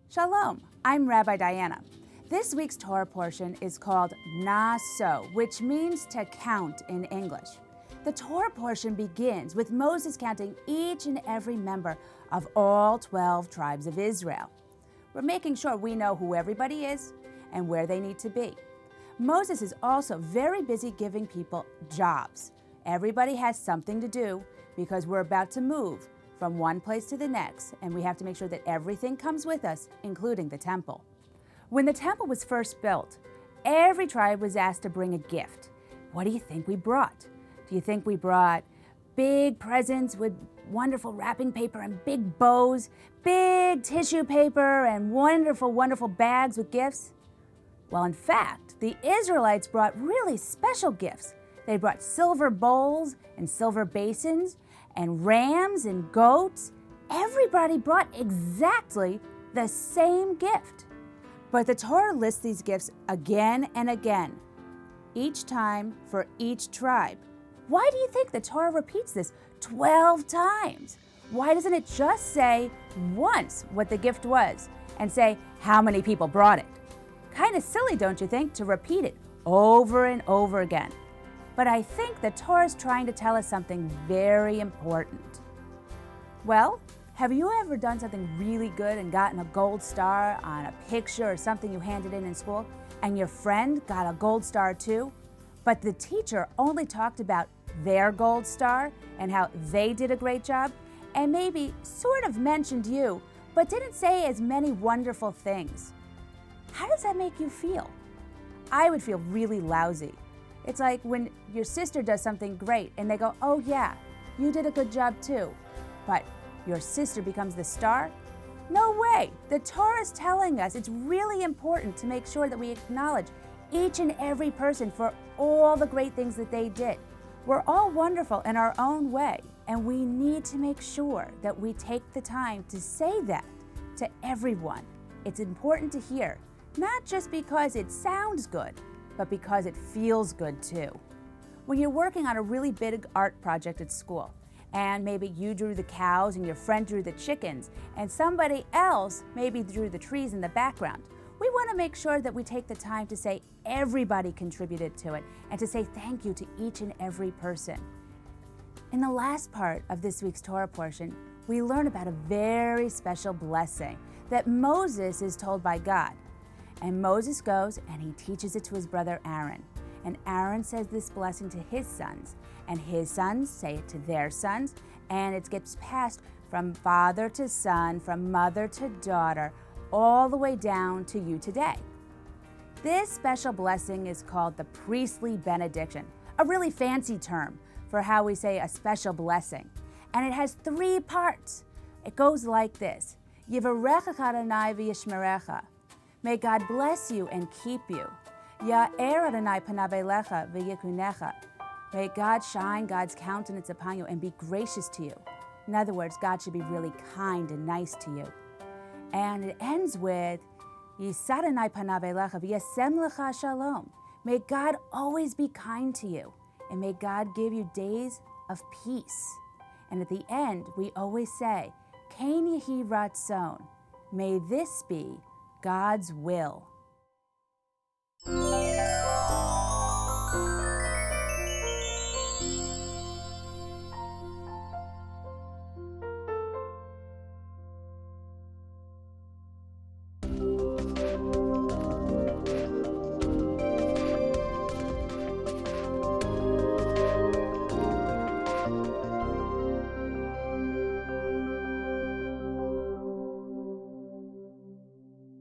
Shalom, I'm Rabbi Diana. This week's Torah portion is called Naso, which means to count in English. The Torah portion begins with Moses counting each and every member of all 12 tribes of Israel. We're making sure we know who everybody is and where they need to be. Moses is also very busy giving people jobs. Everybody has something to do because we're about to move from one place to the next, and we have to make sure that everything comes with us, including the temple. When the temple was first built, every tribe was asked to bring a gift. What do you think we brought? Do you think we brought big presents with wonderful wrapping paper and big bows, big tissue paper and wonderful, wonderful bags with gifts? Well, in fact, the Israelites brought really special gifts. They brought silver bowls and silver basins and rams and goats. Everybody brought exactly the same gift. But the Torah lists these gifts again and again, each time for each tribe. Why do you think the Torah repeats this 12 times? Why doesn't it just say once what the gift was and say how many people brought it? Kind of silly, don't you think, to repeat it over and over again. But I think the Torah is trying to tell us something very important. Well, have you ever done something really good and gotten a gold star on a picture or something you handed in school, and your friend got a gold star too, but the teacher only talked about their gold star and how they did a great job, and maybe sort of mentioned you, but didn't say as many wonderful things? How does that make you feel? I would feel really lousy. It's like when your sister does something great and they go, oh yeah, you did a good job too, but your sister becomes the star? No way. The Torah is telling us it's really important to make sure that we acknowledge each and every person for all the great things that they did. We're all wonderful in our own way, and we need to make sure that we take the time to say that to everyone. It's important to hear, not just because it sounds good, but because it feels good too. When you're working on a really big art project at school, and maybe you drew the cows and your friend drew the chickens, and somebody else maybe drew the trees in the background, we want to make sure that we take the time to say everybody contributed to it and to say thank you to each and every person. In the last part of this week's Torah portion, we learn about a very special blessing that Moses is told by God. And Moses goes and he teaches it to his brother Aaron. And Aaron says this blessing to his sons, and his sons say it to their sons, and it gets passed from father to son, from mother to daughter, all the way down to you today. This special blessing is called the priestly benediction, a really fancy term for how we say a special blessing. And it has 3 parts. It goes like this: Yivarecha Adonai v'yishmerecha. May God bless you and keep you. Ya'er Adonai panav elecha v'yikunecha. May God shine God's countenance upon you and be gracious to you. In other words, God should be really kind and nice to you. And it ends with Yisad Adonai panav elecha v'yasem lecha shalom. May God always be kind to you, and may God give you days of peace. And at the end, we always say, Kain yehi ratzon. May this be God's will.